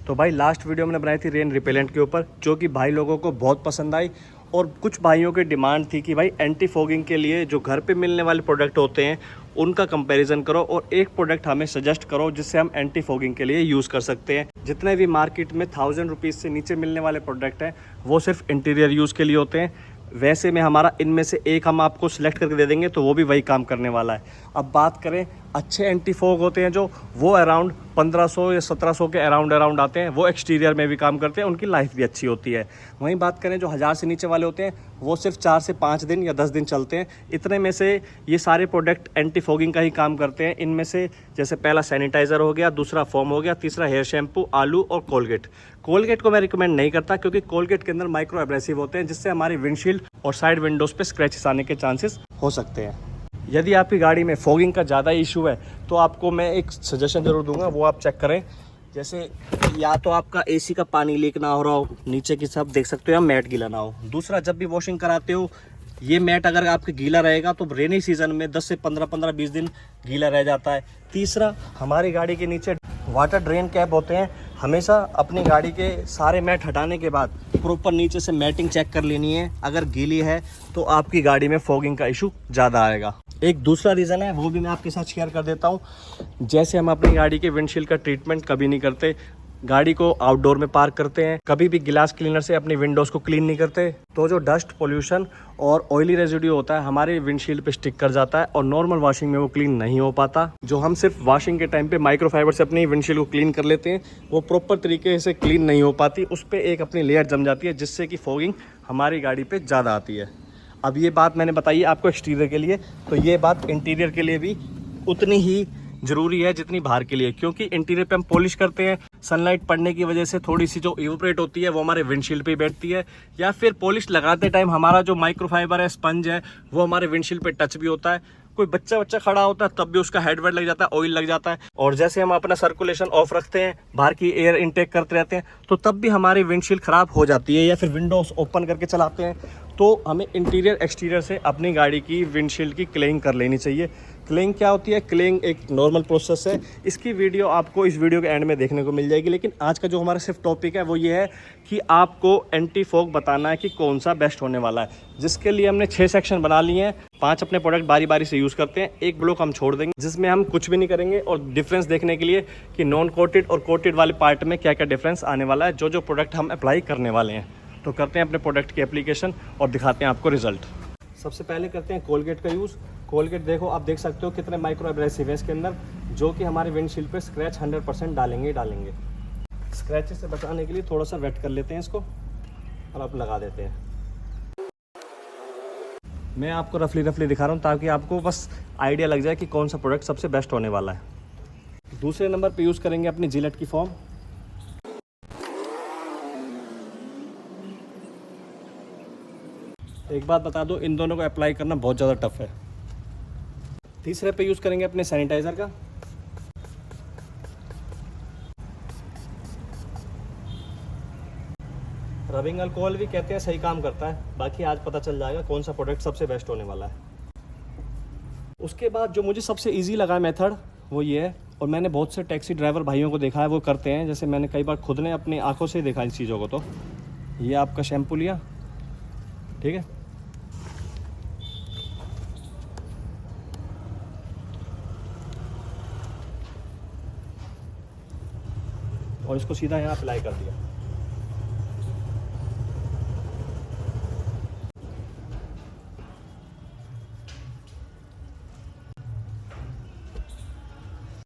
तो भाई last video मैंने बनाई थी रेन रिपेलेंट के ऊपर, जो कि भाई लोगों को बहुत पसंद आई। और कुछ भाइयों की डिमांड थी कि भाई एंटी फॉगिंग के लिए जो घर पे मिलने वाले प्रोडक्ट होते हैं उनका कंपैरिजन करो और एक प्रोडक्ट हमें सजेस्ट करो जिससे हम एंटी फॉगिंग के लिए यूज़ कर सकते हैं। जितने भी मार्केट में 1000 रुपीज़ से नीचे मिलने वाले प्रोडक्ट हैं वो सिर्फ इंटीरियर यूज़ के लिए होते हैं। वैसे में हमारा इनमें से एक हम आपको सिलेक्ट करके दे देंगे तो वो भी वही काम करने वाला है। अब बात करें अच्छे एंटी फॉग होते हैं जो, वो अराउंड 1500 या 1700 के अराउंड आते हैं। वो एक्सटीरियर में भी काम करते हैं, उनकी लाइफ भी अच्छी होती है। वहीं बात करें जो 1000 से नीचे वाले होते हैं वो सिर्फ 4 से 5 दिन या 10 दिन चलते हैं। इतने में से ये सारे प्रोडक्ट एंटी फॉगिंग का ही काम करते हैं। इनमें से जैसे पहला सैनिटाइज़र हो गया, दूसरा फोम हो गया, तीसरा हेयर शैम्पू, आलू और कोलगेट को मैं रिकमेंड नहीं करता क्योंकि कोलगेट के अंदर माइक्रो एब्रेसिव होते हैं जिससे हमारी विंडशील्ड और साइड विंडोज़ पे स्क्रैचेस आने के चांसेस हो सकते हैं। यदि आपकी गाड़ी में फॉगिंग का ज़्यादा इशू है तो आपको मैं एक सजेशन ज़रूर दूंगा, वो आप चेक करें। जैसे या तो आपका एसी का पानी लीक ना हो रहा हो, नीचे की सब देख सकते हो, या मैट गीला ना हो। दूसरा, जब भी वॉशिंग कराते हो ये मैट अगर आपके गीला रहेगा तो रेनी सीजन में 10 से 15-20 दिन गीला रह जाता है। तीसरा, हमारी गाड़ी के नीचे वाटर ड्रेन कैप होते हैं। हमेशा अपनी गाड़ी के सारे मैट हटाने के बाद प्रॉपर नीचे से मैटिंग चेक कर लेनी है। अगर गीली है तो आपकी गाड़ी में फॉगिंग का इशू ज़्यादा आएगा। एक दूसरा रीज़न है, वो भी मैं आपके साथ शेयर कर देता हूँ। जैसे हम अपनी गाड़ी के विंडशील्ड का ट्रीटमेंट कभी नहीं करते, गाड़ी को आउटडोर में पार्क करते हैं, कभी भी गिलास क्लीनर से अपनी विंडोज़ को क्लीन नहीं करते, तो जो डस्ट पोल्यूशन और ऑयली रेजिड्यू होता है हमारे विंडशील्ड पे स्टिक कर जाता है और नॉर्मल वॉशिंग में वो क्लीन नहीं हो पाता। जो हम सिर्फ वॉशिंग के टाइम पे माइक्रोफाइबर से अपनी विंडशील्ड को क्लीन कर लेते हैं वो प्रॉपर तरीके से क्लीन नहीं हो पाती, उस पर एक अपनी लेयर जम जाती है जिससे कि फॉगिंग हमारी गाड़ी पे ज़्यादा आती है। अब ये बात मैंने बताई आपको एक्सटीरियर के लिए, तो ये बात इंटीरियर के लिए भी उतनी ही ज़रूरी है जितनी बाहर के लिए, क्योंकि इंटीरियर पे हम पॉलिश करते हैं, सनलाइट पड़ने की वजह से थोड़ी सी जो इवोपरेट होती है वो हमारे विंडशील्ड पे बैठती है, या फिर पॉलिश लगाते टाइम हमारा जो माइक्रोफाइबर है, स्पंज है, वो हमारे विंडशील्ड पे टच भी होता है। कोई बच्चा खड़ा होता है तब भी उसका हेड वेड लग जाता है, ऑयल लग जाता है। और जैसे हम अपना सर्कुलेशन ऑफ रखते हैं, बाहर की एयर इनटेक करते रहते हैं, तो तब भी हमारी विंडशील्ड ख़राब हो जाती है। या फिर विंडोज ओपन करके चलाते हैं तो हमें इंटीरियर एक्सटीरियर से अपनी गाड़ी की विंडशील्ड की क्लीनिंग कर लेनी चाहिए। क्लीनिंग क्या होती है? क्लीनिंग एक नॉर्मल प्रोसेस है, इसकी वीडियो आपको इस वीडियो के एंड में देखने को मिल जाएगी। लेकिन आज का जो हमारा सिर्फ टॉपिक है वो ये है कि आपको एंटी फॉग बताना है कि कौन सा बेस्ट होने वाला है, जिसके लिए हमने 6 सेक्शन बना लिए हैं। 5 अपने प्रोडक्ट बारी बारी से यूज़ करते हैं, एक ब्लॉक हम छोड़ देंगे जिसमें हम कुछ भी नहीं करेंगे, और डिफरेंस देखने के लिए कि नॉन कोटेड और कोटेड वाले पार्ट में क्या क्या डिफरेंस आने वाला है, जो प्रोडक्ट हम अप्लाई करने वाले हैं। तो करते हैं अपने प्रोडक्ट की एप्लीकेशन और दिखाते हैं आपको रिजल्ट। सबसे पहले करते हैं कोलगेट का यूज़। कोलगेट देखो, आप देख सकते हो कितने माइक्रो एब्रेसिव है इसके अंदर, जो कि हमारे विंडशील्ड पे स्क्रैच 100% डालेंगे। स्क्रैचेस से बचाने के लिए थोड़ा सा वेट कर लेते हैं इसको और अब लगा देते हैं। मैं आपको रफली दिखा रहा हूँ ताकि आपको बस आइडिया लग जाए कि कौन सा प्रोडक्ट सबसे बेस्ट होने वाला है। दूसरे नंबर पे यूज़ करेंगे अपनी जिलेट की फॉर्म। एक बात बता दो, इन दोनों को अप्लाई करना बहुत ज़्यादा टफ है। तीसरे पे यूज़ करेंगे अपने सैनिटाइज़र का। रबिंग अल्कोहल भी कहते हैं, सही काम करता है। बाकी आज पता चल जाएगा कौन सा प्रोडक्ट सबसे बेस्ट होने वाला है। उसके बाद जो मुझे सबसे इजी लगा मेथड वो ये है, और मैंने बहुत से टैक्सी ड्राइवर भाइयों को देखा है वो करते हैं, जैसे मैंने कई बार खुद ने अपनी आंखों से देखा इस चीज़ों को। तो ये आपका शैम्पू लिया, ठीक है, और इसको सीधा यहाँ अप्लाई कर दिया।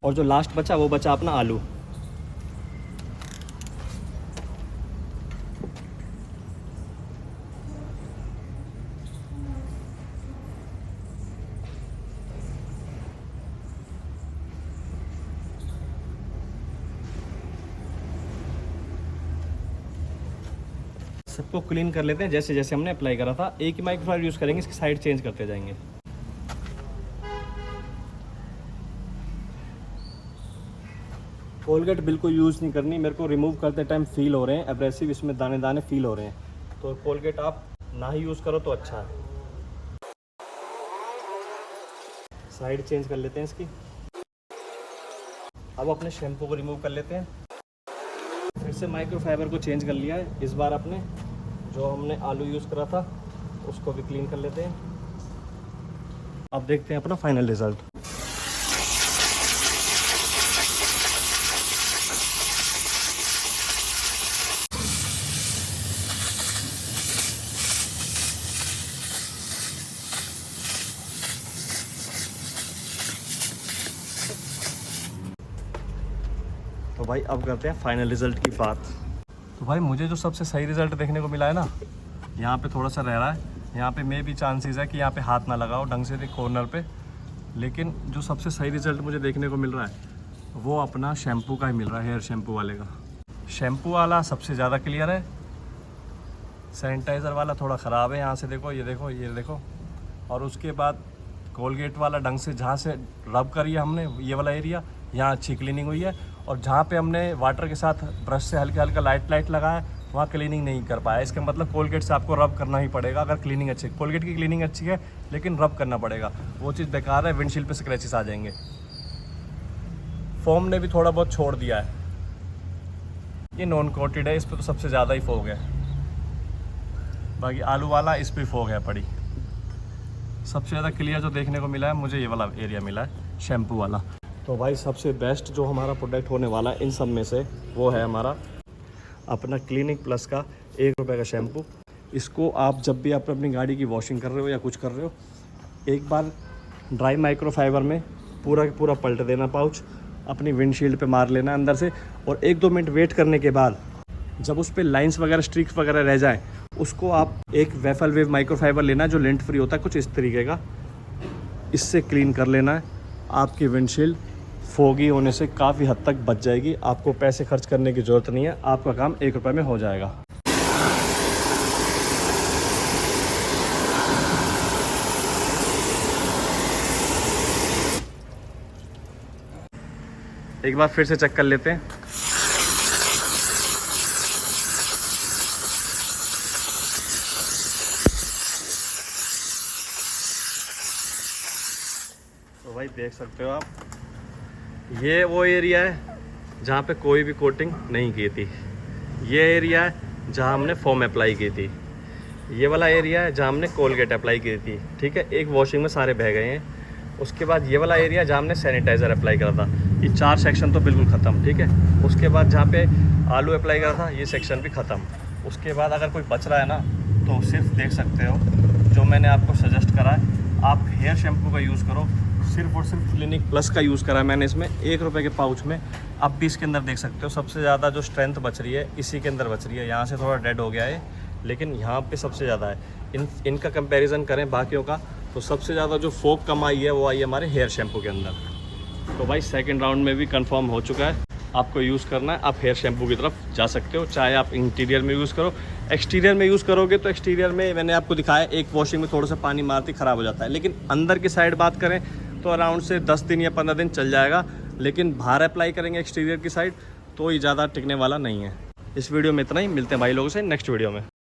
और जो लास्ट बचा वो बचा अपना आलू। सबको क्लीन कर लेते हैं जैसे जैसे हमने अप्लाई करा था। एक ही माइक्रोफाइबर यूज़ करेंगे, इसकी साइड चेंज करते जाएंगे। कोलगेट बिल्कुल यूज़ नहीं करनी, मेरे को रिमूव करते टाइम फील हो रहे हैं एब्रेसिव, इसमें दाने दाने फील हो रहे हैं, तो कोलगेट आप ना ही यूज़ करो तो अच्छा है। साइड चेंज कर लेते हैं इसकी। अब अपने शैम्पू को रिमूव कर लेते हैं। फिर से माइक्रोफाइबर को चेंज कर लिया है। इस बार अपने जो हमने आलू यूज़ करा था उसको भी क्लीन कर लेते हैं। अब देखते हैं अपना फाइनल रिज़ल्ट। तो भाई अब करते हैं फाइनल रिज़ल्ट की बात। तो भाई मुझे जो सबसे सही रिज़ल्ट देखने को मिला है ना, यहाँ पे थोड़ा सा रह रहा है, यहाँ पे मे भी चांसेस है कि यहाँ पे हाथ ना लगाओ ढंग से कॉर्नर पे, लेकिन जो सबसे सही रिज़ल्ट मुझे देखने को मिल रहा है वो अपना शैम्पू का ही मिल रहा है, हेयर शैम्पू वाले का। शैम्पू वाला सबसे ज़्यादा क्लियर है, सैनिटाइज़र वाला थोड़ा ख़राब है, यहाँ से देखो, ये देखो, ये देखो। और उसके बाद कोलगेट वाला ढंग से जहाँ से रब करी है हमने ये वाला एरिया, यहाँ अच्छी क्लीनिंग हुई है। और जहाँ पे हमने वाटर के साथ ब्रश से हल्का हल्का लाइट लगाया वहाँ क्लीनिंग नहीं कर पाया। इसका मतलब कोलगेट से आपको रब करना ही पड़ेगा अगर क्लीनिंग अच्छी है। कोलगेट की क्लीनिंग अच्छी है लेकिन रब करना पड़ेगा, वो चीज़ बेकार है, विंडशील्ड पे स्क्रैचेस आ जाएंगे। फोम ने भी थोड़ा बहुत छोड़ दिया है, ये नॉन कोटेड है, इस पर तो सबसे ज़्यादा ही फोग है। बाकी आलू वाला इस पर फोग है पड़ी। सबसे ज़्यादा क्लियर जो देखने को मिला है मुझे ये वाला एरिया मिला है, शैम्पू वाला। तो भाई सबसे बेस्ट जो हमारा प्रोडक्ट होने वाला है इन सब में से वो है हमारा अपना क्लिनिक प्लस का 1 रुपये का शैम्पू। इसको आप जब भी आप अपनी गाड़ी की वॉशिंग कर रहे हो या कुछ कर रहे हो, एक बार ड्राई माइक्रोफाइबर में पूरा का पूरा पलट देना पाउच, अपनी विंडशील्ड पे मार लेना अंदर से, और 1-2 मिनट वेट करने के बाद जब उस पर लाइंस वगैरह स्ट्रिक्स वगैरह रह जाएँ, उसको आप एक वेफल वेव माइक्रोफाइबर लेना जो लिंट फ्री होता है कुछ इस तरीके का, इससे क्लीन कर लेना है। आपकी विंडशील्ड फोगी होने से काफ़ी हद तक बच जाएगी, आपको पैसे खर्च करने की ज़रूरत नहीं है, आपका काम 1 रुपये में हो जाएगा। एक बार फिर से चेक कर लेते हैं। तो भाई देख सकते हो आप, ये वो एरिया है जहाँ पे कोई भी कोटिंग नहीं की थी, ये एरिया है जहाँ हमने फोम अप्लाई की थी, ये वाला एरिया है जहाँ हमने कोलगेट अप्लाई की थी। ठीक है, एक वॉशिंग में सारे बह गए हैं। उसके बाद ये वाला एरिया जहाँ हमने सैनिटाइज़र अप्लाई करा था, ये 4 सेक्शन तो बिल्कुल ख़त्म। ठीक है, उसके बाद जहाँ पे आलू अप्लाई करा था ये सेक्शन भी ख़त्म। उसके बाद अगर कोई बच रहा है ना, तो सिर्फ देख सकते हो जो मैंने आपको सजेस्ट करा है, आप हेयर शैम्पू का यूज़ करो, सिर्फ और सिर्फ क्लिनिक प्लस का यूज़ करा है मैंने इसमें 1 रुपये के पाउच में। आप भी इसके अंदर देख सकते हो सबसे ज़्यादा जो स्ट्रेंथ बच रही है इसी के अंदर बच रही है। यहाँ से थोड़ा डेड हो गया है लेकिन यहाँ पे सबसे ज़्यादा है। इनका कंपैरिजन करें बाकियों का तो सबसे ज़्यादा जो फोक कम आई है वो आई है हमारे हेयर शैम्पू के अंदर। तो भाई सेकंड राउंड में भी कंफर्म हो चुका है, आपको यूज़ करना है, आप हेयर शैम्पू की तरफ जा सकते हो। चाहे आप इंटीरियर में यूज़ करो, एक्सटीरियर में यूज़ करोगे तो एक्सटीरियर में मैंने आपको दिखाया एक वॉशिंग में थोड़ा सा पानी मारती ख़राब हो जाता है, लेकिन अंदर की साइड बात करें तो अराउंड से 10 दिन या 15 दिन चल जाएगा। लेकिन बाहर अप्लाई करेंगे एक्सटीरियर की साइड तो ये ज़्यादा टिकने वाला नहीं है। इस वीडियो में इतना ही, मिलते हैं भाई लोगों से नेक्स्ट वीडियो में।